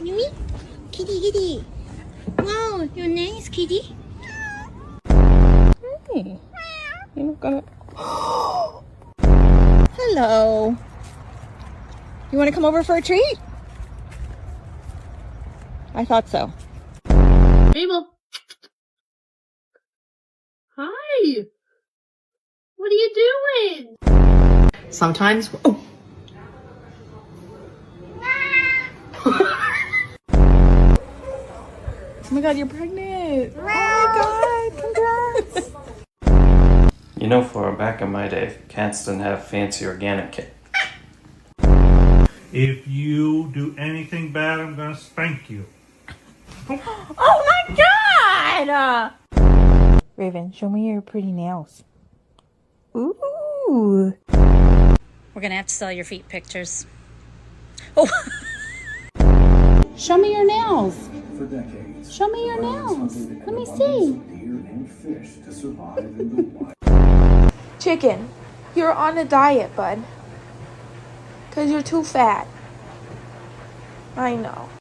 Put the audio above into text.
Yui? Kitty, kitty. Wow, you're nice, kitty. Hey, you're not gonna. Hello. You want to come over for a treat? I thought so. Mabel. Hi. What are you doing? Sometimes. Oh. Oh my god, you're pregnant. Oh my god, congrats. You know, for back in my day, cats didn't have fancy organic kit. If you do anything bad, I'm gonna spank you. Oh my god! Raven, show me your pretty nails. Ooh. We're gonna have to sell your feet pictures. Oh. Show me your nails. For decades, Show me your nails. Let me see. deer and fish to survive in the wild. Chicken, you're on a diet, bud. 'Cause you're too fat. I know.